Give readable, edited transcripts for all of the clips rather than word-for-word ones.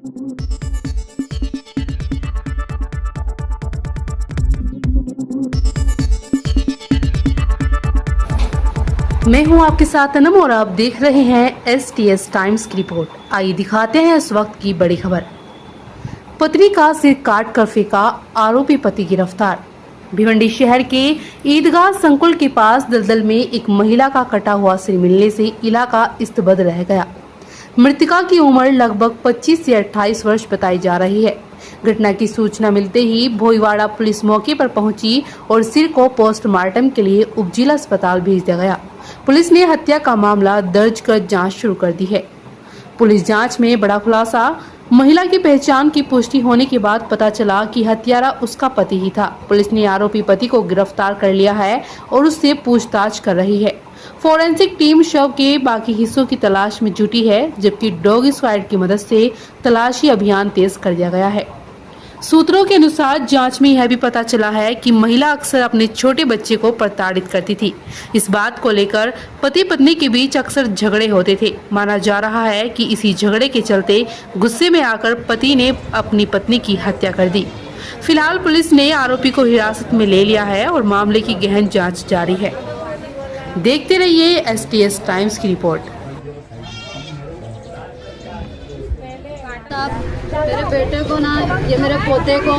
मैं हूं आपके साथ अनम और आप देख रहे हैं STS टाइम्स की रिपोर्ट। आइए दिखाते हैं इस वक्त की बड़ी खबर। पत्नी का सिर काट कर फेंका, आरोपी पति गिरफ्तार। भिवंडी शहर के ईदगाह संकुल के पास दलदल में एक महिला का कटा हुआ सिर मिलने से इलाका इस्तबद रह गया। मृतका की उम्र लगभग 25 से 28 वर्ष बताई जा रही है। घटना की सूचना मिलते ही भोईवाड़ा पुलिस मौके पर पहुंची और सिर को पोस्टमार्टम के लिए उपजिला अस्पताल भेज दिया गया। पुलिस ने हत्या का मामला दर्ज कर जांच शुरू कर दी है। पुलिस जांच में बड़ा खुलासा, महिला की पहचान की पुष्टि होने के बाद पता चला कि हत्यारा उसका पति ही था। पुलिस ने आरोपी पति को गिरफ्तार कर लिया है और उससे पूछताछ कर रही है। फोरेंसिक टीम शव के बाकी हिस्सों की तलाश में जुटी है, जबकि डॉग स्क्वाड की मदद से तलाशी अभियान तेज कर दिया गया है। सूत्रों के अनुसार जांच में यह भी पता चला है कि महिला अक्सर अपने छोटे बच्चे को प्रताड़ित करती थी। इस बात को लेकर पति पत्नी के बीच अक्सर झगड़े होते थे। माना जा रहा है कि इसी झगड़े के चलते गुस्से में आकर पति ने अपनी पत्नी की हत्या कर दी। फिलहाल पुलिस ने आरोपी को हिरासत में ले लिया है और मामले की गहन जाँच जारी है। देखते रहिए STS टाइम्स की रिपोर्ट। मेरे बेटे को ना, ये मेरे पोते को,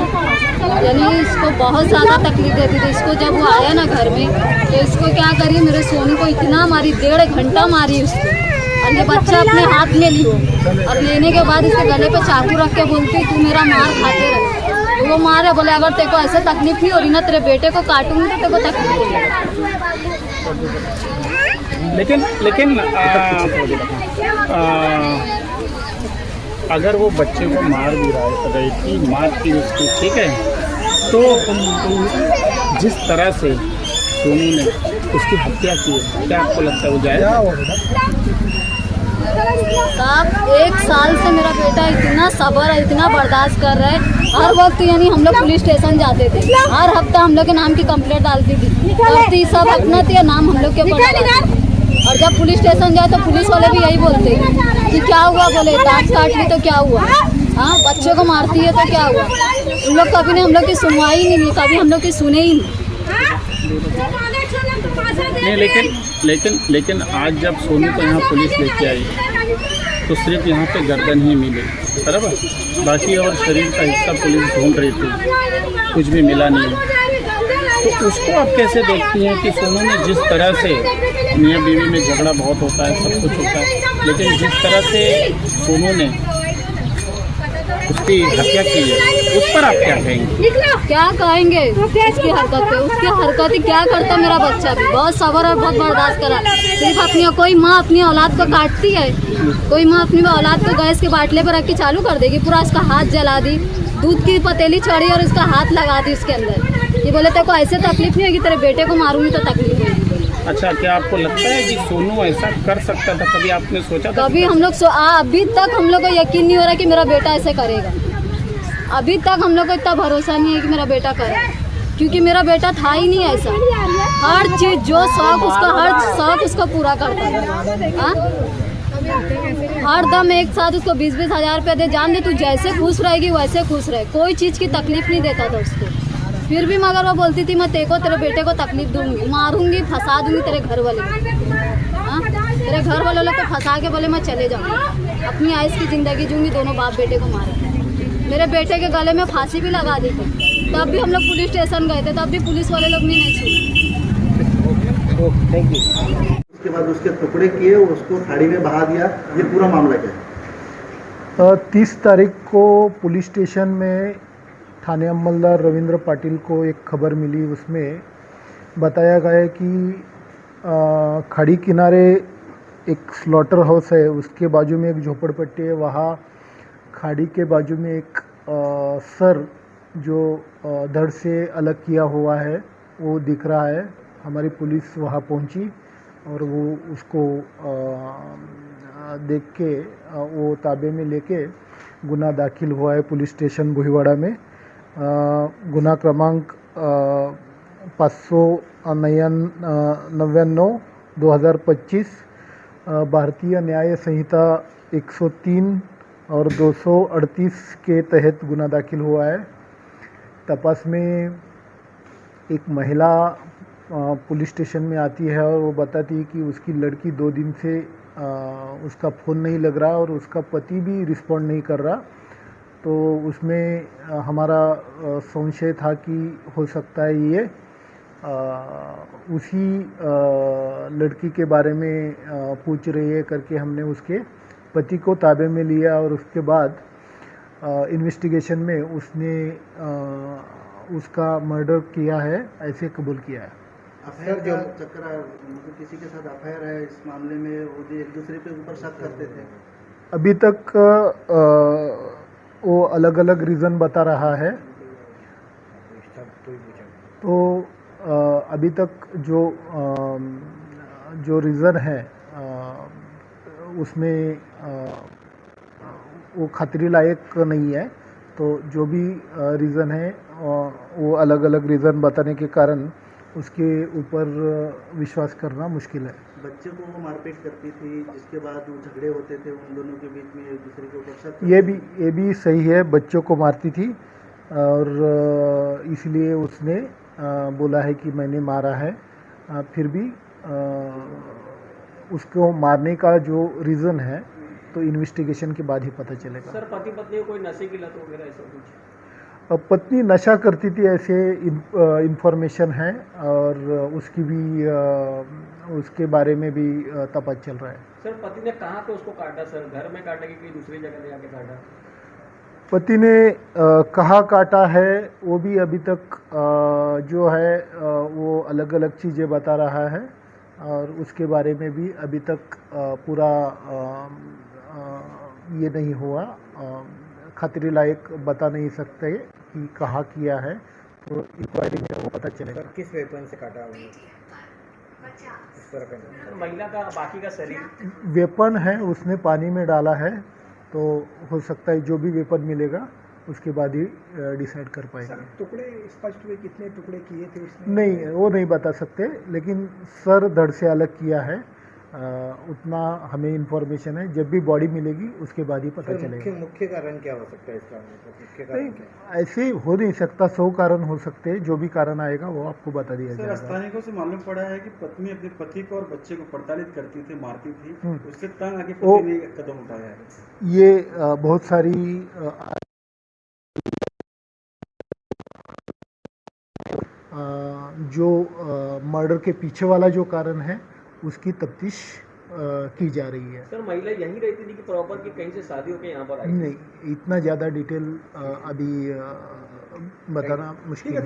यानी इसको बहुत ज़्यादा तकलीफ देती थी। इसको जब वो आया ना घर में तो इसको क्या करी, मेरे सोनू को इतना मारी, 1.5 घंटा मारी उसको। और ये बच्चा अपने हाथ में लियो और लेने के बाद इसके गले पे चाकू रख के बोलती तू मेरा मार खाते रहे। तो वो मारे, बोले अगर तेरे को ऐसे तकलीफ नहीं हो रही ना, तेरे बेटे को काटूंगी तो तेरे को तकलीफ होगी। लेकिन अगर वो बच्चे को मार भी रही थी, मार की उसकी, ठीक है, तो जिस तरह से सोनू ने उसकी हत्या की है, क्या आपको लगता है वो जायज़ साहब? 1 साल से मेरा बेटा इतना सब्र है, इतना बर्दाश्त कर रहा है। हर वक्त यानी हम लोग पुलिस स्टेशन जाते थे, हर हफ्ता हम लोग के नाम की कंप्लेंट डालती थी, सब अपना थी, नाम हम लोग के ऊपर। और जब पुलिस स्टेशन जाए तो पुलिस वाले भी यही बोलते हैं कि क्या हुआ, बोले दांत काट ली तो क्या हुआ, हाँ बच्चे को मारती है तो क्या हुआ। उन लोग कभी ने हम लोग की सुनवाई नहीं की, कभी हम लोग की सुने ही नहीं। लेकिन आज जब सोनू को यहाँ पुलिस लेके आई तो सिर्फ यहाँ पे गर्दन ही मिली, बराबर, बाकी और शरीर का हिस्सा पुलिस ढूंढ रही थी, कुछ भी मिला नहीं। तो उसको आप कैसे देखती हैं कि सोनू ने जिस तरह से, मियाँ बीवी में झगड़ा बहुत होता है, सब कुछ होता है, लेकिन जिस तरह से सोनू ने उसकी हत्या की है, उस पर आप क्या कहेंगे? क्या कहेंगे उसकी हरकत पे? उसकी हरकत ही क्या करता। मेरा बच्चा भी बहुत सब्र और बहुत बर्दाश्त करा। सिर्फ अपनी, कोई माँ अपनी औलाद को काटती है, कोई माँ अपनी औलाद को गैस के बाटले पर रख के चालू कर देगी, पूरा उसका हाथ जला दी, दूध की पतीली चढ़ी और उसका हाथ लगा दी उसके अंदर। ये बोले तेरे को ऐसे तकलीफ नहीं होगी, तेरे बेटे को मारूंगी तो तकलीफ होगी। अच्छा, क्या आपको लगता है कि सोनू ऐसा कर सकता था? कभी आपने सोचा था? कभी हम लोग अभी तक हम लोग को यकीन नहीं हो रहा कि मेरा बेटा ऐसे करेगा। अभी तक हम लोग को इतना भरोसा नहीं है कि मेरा बेटा करेगा, क्योंकि मेरा बेटा था ही नहीं ऐसा। हर चीज़ जो शौक उसका, हर शौक उसको पूरा करता है। हर दम एक साथ उसको 20-20 हज़ार रुपये दे, जान दे तू जैसे खुश रहेगी वैसे खुश रहे, कोई चीज़ की तकलीफ नहीं देता था उसको। फिर भी मगर वो बोलती थी मैं तेरे बेटे को तकलीफ दूंगी, मारूंगी, फंसा दूंगी तेरे घर वाले, हाँ तेरे घर वाले लोग को फंसा के बोले मैं चले जाऊंगी, अपनी आइस की ज़िंदगी जूंगी। दोनों बाप बेटे को मारा, मेरे बेटे के गले में फांसी भी लगा दी थी। तब भी हम लोग पुलिस स्टेशन गए थे, तब भी पुलिस वाले लोग ने नहीं छुए। Thank you. उसके बाद उसके टुकड़े किए, उसको थाली में बहा दिया। ये पूरा मामला क्या है? 30 तारीख को पुलिस स्टेशन में थाने अमलदार रविंद्र पाटिल को एक खबर मिली। उसमें बताया गया है कि खाड़ी किनारे एक स्लॉटर हाउस है, उसके बाजू में एक झोपड़पट्टी है, वहाँ खाड़ी के बाजू में एक सर जो धड़ से अलग किया हुआ है वो दिख रहा है। हमारी पुलिस वहाँ पहुँची और वो उसको देख के वो ताबे में लेके गुना दाखिल हुआ है पुलिस स्टेशन भोईवाड़ा में। गुना क्रमांक 599/2025 भारतीय न्याय संहिता 103 और 238 के तहत गुना दाखिल हुआ है। तपास में एक महिला पुलिस स्टेशन में आती है और वो बताती है कि उसकी लड़की 2 दिन से उसका फ़ोन नहीं लग रहा और उसका पति भी रिस्पॉन्ड नहीं कर रहा। तो उसमें हमारा संशय था कि हो सकता है ये उसी लड़की के बारे में पूछ रही है करके हमने उसके पति को ताबे में लिया और उसके बाद इन्वेस्टिगेशन में उसने उसका मर्डर किया है ऐसे कबूल किया है। अफेयर का चक्कर मतलब किसी के साथ अफेयर है इस मामले में, वो जो एक दूसरे के ऊपर शक करते थे। अभी तक वो अलग अलग रीज़न बता रहा है। तो अभी तक जो रीज़न है उसमें वो खतरे लायक नहीं है। तो जो भी रीज़न है वो अलग अलग रीज़न बताने के कारण उसके ऊपर विश्वास करना मुश्किल है। बच्चे को वो मारपीट करती थी, जिसके बाद वो झगड़े होते थे उन दोनों के बीच में, एक दूसरे के ऊपर शक। ये भी सही है, बच्चों को मारती थी और इसलिए उसने बोला है कि मैंने मारा है। फिर भी उसको मारने का जो रीज़न है तो इन्वेस्टिगेशन के बाद ही पता चलेगा। सर पति पत्नी को कोई नशे की लत वगैरह ऐसा कुछ? पत्नी नशा करती थी ऐसे इंफॉर्मेशन है और उसकी भी उसके बारे में भी तपास चल रहा है। सर पति ने कहाँ पे उसको काटा सर? घर में काटा कि कहीं दूसरी जगह ले जाके काटा? पति ने कहाँ काटा है वो भी अभी तक जो है वो अलग अलग चीज़ें बता रहा है और उसके बारे में भी अभी तक पूरा ये नहीं हुआ, खतरे लायक बता नहीं सकते कि कहाँ किया है। तो इंक्वायरी में वो पता चलेगा। किस वेपन से काटा उन्होंने? इस तरह का सर महिला का बाकी का शरीर वेपन है उसने पानी में डाला है, तो हो सकता है जो भी वेपन मिलेगा उसके बाद ही डिसाइड कर पाएंगे। टुकड़े स्पष्ट हुए कितने टुकड़े किए थे उसने? नहीं वो नहीं बता सकते, लेकिन सर धड़ से अलग किया है उतना हमें इन्फॉर्मेशन है। जब भी बॉडी मिलेगी उसके बाद ही पता चलेगा। मुख्य कारण क्या हो सकता है इसका? मुख्य कारण क्या? ऐसे हो नहीं सकता, 100 कारण हो सकते हैं। जो भी कारण आएगा वो आपको बता दिया सर, जाएगा। स्थानीय से मालूम पड़ा है कि पत्नी अपने पति को और बच्चे को प्रताड़ित करती थी, मारती थी, उससे तंग आके पति ने कदम उठाया है। ये बहुत सारी जो मर्डर के पीछे वाला जो कारण है उसकी तफ्तीश की जा रही है। सर महिला यहीं रहती थी कि प्रॉपर की कहीं से शादी होकर यहाँ पर आई? नहीं, इतना ज़्यादा डिटेल अभी बताना मुश्किल है।